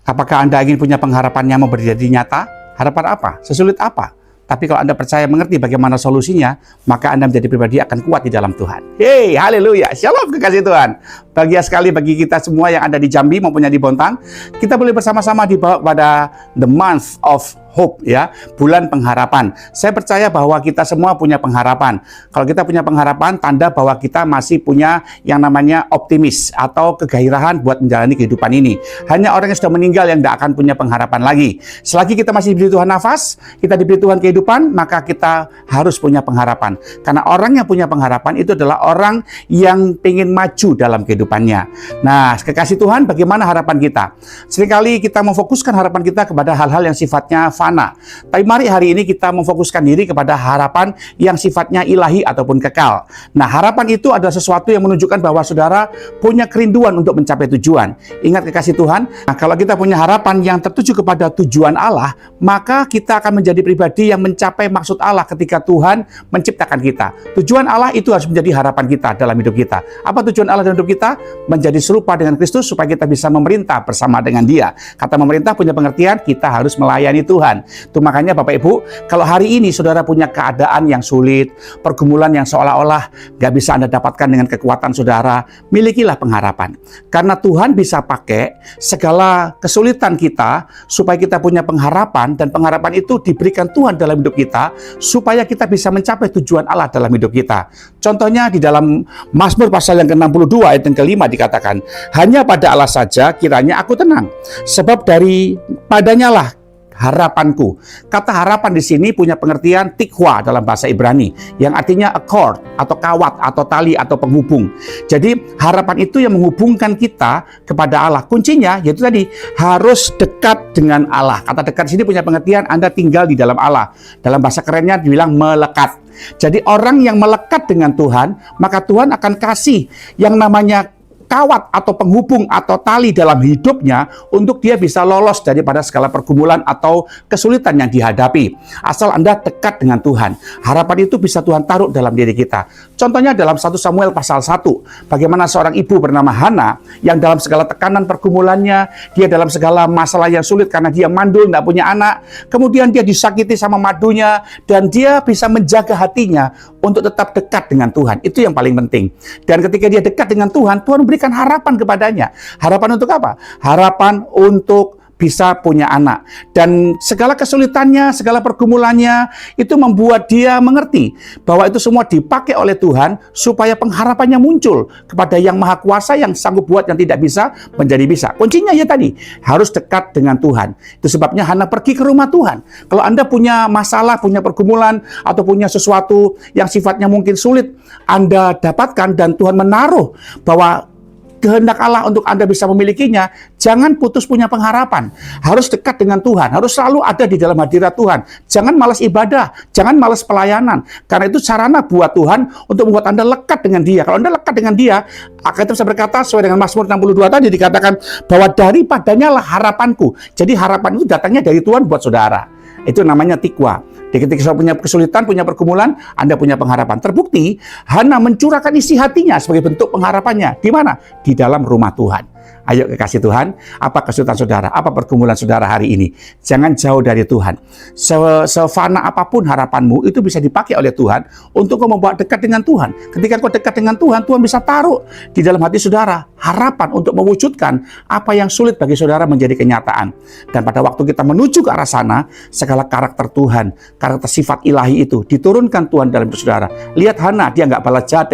Apakah Anda ingin punya pengharapan yang mau menjadi nyata? Harapan apa? Sesulit apa? Tapi kalau Anda percaya mengerti bagaimana solusinya, maka Anda menjadi pribadi akan kuat di dalam Tuhan. Hey, haleluya, shalom kekasih Tuhan. Bahagia sekali bagi kita semua yang ada di Jambi maupun yang di Bontang, kita boleh bersama-sama dibawa pada the month of hope, ya, bulan pengharapan. Saya percaya bahwa kita semua punya pengharapan. Kalau kita punya pengharapan, tanda bahwa kita masih punya yang namanya optimis atau kegairahan buat menjalani kehidupan ini. Hanya orang yang sudah meninggal yang tidak akan punya pengharapan lagi. Selagi kita masih diberi Tuhan nafas, kita diberi Tuhan kehidupan, maka kita harus punya pengharapan. Karena orang yang punya pengharapan itu adalah orang yang ingin maju dalam kehidupannya. Nah, kekasih Tuhan, bagaimana harapan kita? Seringkali kita memfokuskan harapan kita kepada hal-hal yang sifatnya fana. Tapi mari hari ini kita memfokuskan diri kepada harapan yang sifatnya ilahi ataupun kekal. Nah, harapan itu adalah sesuatu yang menunjukkan bahwa saudara punya kerinduan untuk mencapai tujuan. Ingat kekasih Tuhan, nah, kalau kita punya harapan yang tertuju kepada tujuan Allah, maka kita akan menjadi pribadi yang mencapai maksud Allah ketika Tuhan menciptakan kita. Tujuan Allah itu harus menjadi harapan kita dalam hidup kita. Apa tujuan Allah dalam hidup kita? Menjadi serupa dengan Kristus supaya kita bisa memerintah bersama dengan Dia. Kata memerintah punya pengertian kita harus melayani Tuhan. Itu makanya Bapak Ibu, kalau hari ini saudara punya keadaan yang sulit, pergumulan yang seolah-olah gak bisa Anda dapatkan dengan kekuatan saudara, milikilah pengharapan. Karena Tuhan bisa pakai segala kesulitan kita supaya kita punya pengharapan, dan pengharapan itu diberikan Tuhan dalam hidup kita supaya kita bisa mencapai tujuan Allah dalam hidup kita. Contohnya di dalam Mazmur pasal yang ke-62 ayat yang ke-5 dikatakan, hanya pada Allah saja kiranya aku tenang, sebab dari padanya lah harapanku. Kata harapan di sini punya pengertian tikwa dalam bahasa Ibrani, yang artinya accord atau kawat atau tali atau penghubung. Jadi harapan itu yang menghubungkan kita kepada Allah. Kuncinya yaitu tadi harus dekat dengan Allah. Kata dekat di sini punya pengertian Anda tinggal di dalam Allah. Dalam bahasa kerennya dibilang melekat. Jadi orang yang melekat dengan Tuhan, maka Tuhan akan kasih yang namanya kawat atau penghubung atau tali dalam hidupnya untuk dia bisa lolos daripada segala pergumulan atau kesulitan yang dihadapi. Asal Anda dekat dengan Tuhan. Harapan itu bisa Tuhan taruh dalam diri kita. Contohnya dalam 1 Samuel pasal 1. Bagaimana seorang ibu bernama Hana yang dalam segala tekanan pergumulannya, dia dalam segala masalah yang sulit karena dia mandul, tidak punya anak. Kemudian dia disakiti sama madunya dan dia bisa menjaga hatinya untuk tetap dekat dengan Tuhan. Itu yang paling penting. Dan ketika dia dekat dengan Tuhan, Tuhan berikan harapan kepadanya. Harapan untuk apa? Harapan untuk bisa punya anak. Dan segala kesulitannya, segala pergumulannya, itu membuat dia mengerti bahwa itu semua dipakai oleh Tuhan supaya pengharapannya muncul kepada yang maha kuasa yang sanggup buat yang tidak bisa menjadi bisa. Kuncinya ya tadi, harus dekat dengan Tuhan. Itu sebabnya Hana pergi ke rumah Tuhan. Kalau Anda punya masalah, punya pergumulan, atau punya sesuatu yang sifatnya mungkin sulit Anda dapatkan dan Tuhan menaruh bahwa kehendak Allah untuk Anda bisa memilikinya, jangan putus punya pengharapan. Harus dekat dengan Tuhan, harus selalu ada di dalam hadirat Tuhan. Jangan malas ibadah, jangan malas pelayanan. Karena itu sarana buat Tuhan untuk membuat Anda lekat dengan Dia. Kalau Anda lekat dengan Dia, kita bisa berkata sesuai dengan Mazmur 62 tadi dikatakan bahwa daripadanya lah harapanku. Jadi harapan itu datangnya dari Tuhan buat saudara. Itu namanya tikwa. Ketika saudara punya kesulitan, punya pergumulan, Anda punya pengharapan. Terbukti, Hana mencurahkan isi hatinya sebagai bentuk pengharapannya. Di mana? Di dalam rumah Tuhan. Ayo kekasih Tuhan, apa kesulitan saudara, apa pergumulan saudara hari ini? Jangan jauh dari Tuhan. Sefana apapun harapanmu, itu bisa dipakai oleh Tuhan untuk kau membawa dekat dengan Tuhan. Ketika kau dekat dengan Tuhan, Tuhan bisa taruh di dalam hati saudara harapan untuk mewujudkan apa yang sulit bagi saudara menjadi kenyataan. Dan pada waktu kita menuju ke arah sana, segala karakter Tuhan, karakter sifat ilahi itu diturunkan Tuhan dalam hidup saudara. Lihat Hana, dia nggak balas jahat,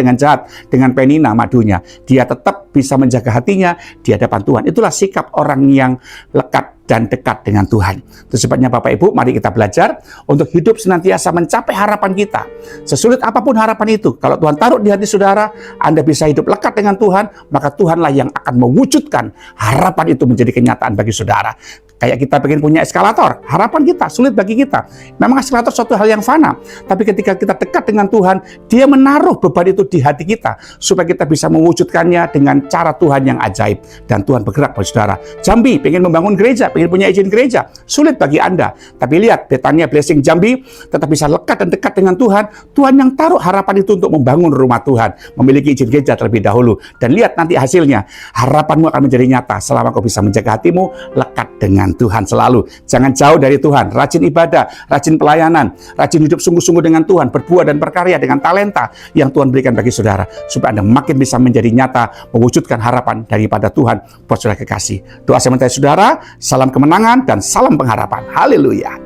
dengan Penina madunya. Dia tetap bisa menjaga hatinya di hadapan Tuhan. Itulah sikap orang yang lekat dan dekat dengan Tuhan. Itu sebabnya Bapak Ibu, mari kita belajar untuk hidup senantiasa mencapai harapan kita. Sesulit apapun harapan itu, kalau Tuhan taruh di hati saudara, Anda bisa hidup lekat dengan Tuhan, maka Tuhanlah yang akan mewujudkan harapan itu menjadi kenyataan bagi saudara. Kayak kita pengen punya eskalator, harapan kita sulit bagi kita. Memang eskalator suatu hal yang fana, tapi ketika kita dekat dengan Tuhan, Dia menaruh beban itu di hati kita supaya kita bisa mewujudkannya dengan cara Tuhan yang ajaib. Dan Tuhan bergerak bagi saudara. Jambi pengen membangun gereja, ingin punya izin gereja, sulit bagi Anda. Tapi lihat, Betania Blessing Jambi tetap bisa lekat dan dekat dengan Tuhan. Tuhan yang taruh harapan itu untuk membangun rumah Tuhan, memiliki izin gereja terlebih dahulu. Dan lihat nanti hasilnya, harapanmu akan menjadi nyata selama kau bisa menjaga hatimu lekat dengan Tuhan selalu. Jangan jauh dari Tuhan, rajin ibadah, rajin pelayanan, rajin hidup sungguh-sungguh dengan Tuhan, berbuah dan berkarya dengan talenta yang Tuhan berikan bagi saudara, supaya Anda makin bisa menjadi nyata, mewujudkan harapan daripada Tuhan buat saudara kekasih. Doa saya menyertai saudara, salam kemenangan dan salam pengharapan. Haleluya.